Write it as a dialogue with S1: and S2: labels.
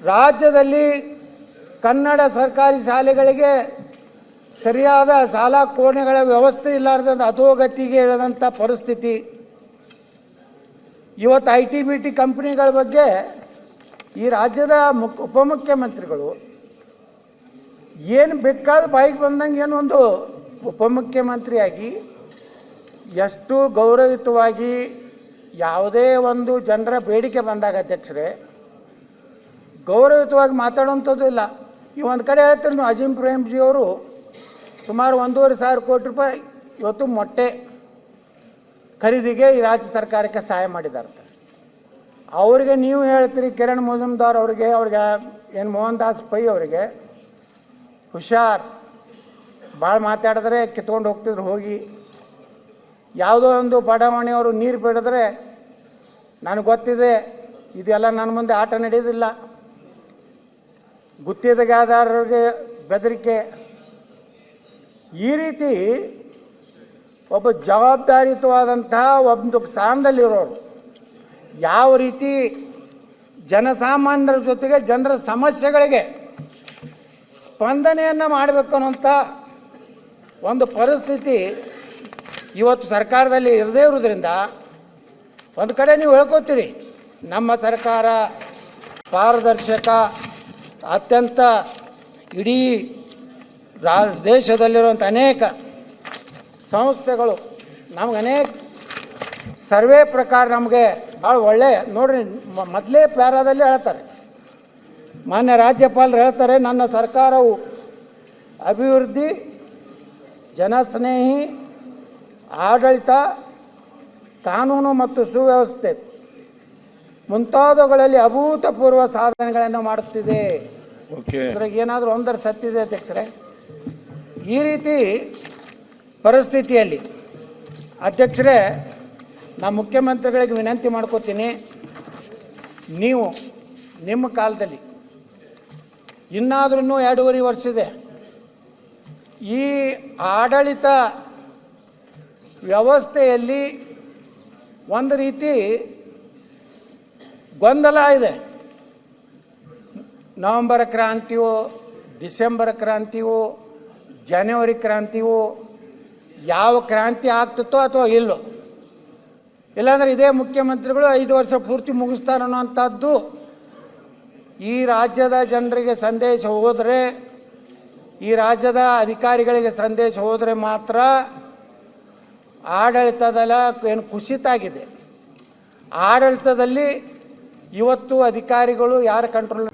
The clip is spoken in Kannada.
S1: ರಾಜ್ಯದಲ್ಲಿ ಕನ್ನಡ ಸರ್ಕಾರಿ ಶಾಲೆಗಳಿಗೆ ಸರಿಯಾದ ಶಾಲಾ ಕೋಣೆಗಳ ವ್ಯವಸ್ಥೆ ಇಲ್ಲಾರ್ದಂಥ ಅಧೋಗತಿಗೆ ಇಳಿದಂಥ ಪರಿಸ್ಥಿತಿ. ಇವತ್ತು IT-BT ಕಂಪ್ನಿಗಳ ಬಗ್ಗೆ ಈ ರಾಜ್ಯದ ಉಪಮುಖ್ಯಮಂತ್ರಿಗಳು ಏನು ಬೇಕಾದ ಬಾಯಿಗೆ ಬಂದಂಗೆ ಏನು ಒಂದು ಉಪಮುಖ್ಯಮಂತ್ರಿಯಾಗಿ ಎಷ್ಟು ಗೌರವಯುತವಾಗಿ ಯಾವುದೇ ಒಂದು ಜನರ ಬೇಡಿಕೆ ಬಂದಾಗ ಅಧ್ಯಕ್ಷರೇ ಗೌರವಯುತವಾಗಿ ಮಾತಾಡುವಂಥದ್ದು ಇಲ್ಲ. ಈ ಒಂದು ಕಡೆ ಹೇಳ್ತಾರೆ ನೀವು ಅಜೀಂ ಪ್ರೇಮ್ಜಿ ಅವರು ಸುಮಾರು 1,500 ಕೋಟಿ ರೂಪಾಯಿ ಇವತ್ತು ಮೊಟ್ಟೆ ಖರೀದಿಗೆ ಈ ರಾಜ್ಯ ಸರ್ಕಾರಕ್ಕೆ ಸಹಾಯ ಮಾಡಿದ್ದಾರೆ. ಅವರಿಗೆ ನೀವು ಹೇಳ್ತೀರಿ ಕಿರಣ್ ಮಜುಮ್ದಾರ್ ಅವ್ರಿಗೆ ಏನು ಮೋಹನ್ ದಾಸ್ ಪೈ ಅವರಿಗೆ ಹುಷಾರ್, ಭಾಳ ಮಾತಾಡಿದ್ರೆ ಕಿತ್ಕೊಂಡು ಹೋಗ್ತಿದ್ರು. ಹೋಗಿ ಯಾವುದೋ ಒಂದು ಬಡಾವಣೆಯವರು ನೀರು ಬಿಡಿದ್ರೆ ನನಗೆ ಗೊತ್ತಿದೆ ಇದೆಲ್ಲ ನನ್ನ ಮುಂದೆ ಆಟ ನಡೆಯೋದಿಲ್ಲ, ಗುತ್ತಿಗೆದಾರರಿಗೆ ಬೆದರಿಕೆ. ಈ ರೀತಿ ಒಬ್ಬ ಜವಾಬ್ದಾರಿಯುತವಾದಂತಹ ಒಂದು ಸ್ಥಾನದಲ್ಲಿರೋರು ಯಾವ ರೀತಿ ಜನಸಾಮಾನ್ಯರ ಜೊತೆಗೆ ಜನರ ಸಮಸ್ಯೆಗಳಿಗೆ ಸ್ಪಂದನೆಯನ್ನು ಮಾಡಬೇಕು ಅನ್ನೋಂಥ ಒಂದು ಪರಿಸ್ಥಿತಿ ಇವತ್ತು ಸರ್ಕಾರದಲ್ಲಿ ಇರದೇ ಇರೋದ್ರಿಂದ ಒಂದು ಕಡೆ ನೀವು ಹೇಳ್ಕೊತೀರಿ ನಮ್ಮ ಸರ್ಕಾರ ಪಾರದರ್ಶಕ, ಅತ್ಯಂತ ಇಡೀ ದೇಶದಲ್ಲಿರುವಂಥ ಅನೇಕ ಸಂಸ್ಥೆಗಳು ನಮ್ಗೆ ಅನೇಕ ಸರ್ವೆ ಪ್ರಕಾರ ನಮಗೆ ಭಾಳ ಒಳ್ಳೆ ನೋಡ್ರಿ. ಮೊದಲೇ ಪ್ಯಾರಾದಲ್ಲಿ ಹೇಳ್ತಾರೆ, ಮಾನ್ಯ ರಾಜ್ಯಪಾಲರು ಹೇಳ್ತಾರೆ, ನನ್ನ ಸರ್ಕಾರವು ಅಭಿವೃದ್ಧಿ, ಜನಸ್ನೇಹಿ ಆಡಳಿತ, ಕಾನೂನು ಮತ್ತು ಸುವ್ಯವಸ್ಥೆ ಮುಂತಾದವುಗಳಲ್ಲಿ ಅಭೂತಪೂರ್ವ ಸಾಧನೆಗಳನ್ನು ಮಾಡುತ್ತಿದೆ. ಇದ್ರಾಗ ಏನಾದರೂ ಒಂದರ ಸತ್ತಿದೆ ಅಧ್ಯಕ್ಷರೇ. ಈ ರೀತಿ ಪರಿಸ್ಥಿತಿಯಲ್ಲಿ ಅಧ್ಯಕ್ಷರೇ ನಾನು ಮುಖ್ಯಮಂತ್ರಿಗಳಿಗೆ ವಿನಂತಿ ಮಾಡ್ಕೋತೀನಿ, ನೀವು ನಿಮ್ಮ ಕಾಲದಲ್ಲಿ ಇನ್ನಾದ್ರೂ 2.5 ವರ್ಷ ಇದೆ, ಈ ಆಡಳಿತ ವ್ಯವಸ್ಥೆಯಲ್ಲಿ ಒಂದು ರೀತಿ ಗೊಂದಲ ಇದೆ. ನವೆಂಬರ್ ಕ್ರಾಂತಿಯೋ, ಡಿಸೆಂಬರ್ ಕ್ರಾಂತಿಯೋ, ಜನವರಿ ಕ್ರಾಂತಿಯೋ, ಯಾವ ಕ್ರಾಂತಿ ಆಗ್ತಿತ್ತೋ ಅಥವಾ ಇಲ್ಲೋ, ಇಲ್ಲಾಂದರೆ ಇದೇ ಮುಖ್ಯಮಂತ್ರಿಗಳು 5 ವರ್ಷ ಪೂರ್ತಿ ಮುಗಿಸ್ತಾರೆ ಅನ್ನೋಂಥದ್ದು ಈ ರಾಜ್ಯದ ಜನರಿಗೆ ಸಂದೇಶ ಹೋದರೆ, ಈ ರಾಜ್ಯದ ಅಧಿಕಾರಿಗಳಿಗೆ ಸಂದೇಶ ಹೋದರೆ ಮಾತ್ರ ಆಡಳಿತದಲ್ಲ ಏನು ಕುಸಿತ ಆಗಿದೆ. ಆಡಳಿತದಲ್ಲಿ ಇವತ್ತು ಅಧಿಕಾರಿಗಳು ಯಾರ ಕಂಟ್ರೋಲ್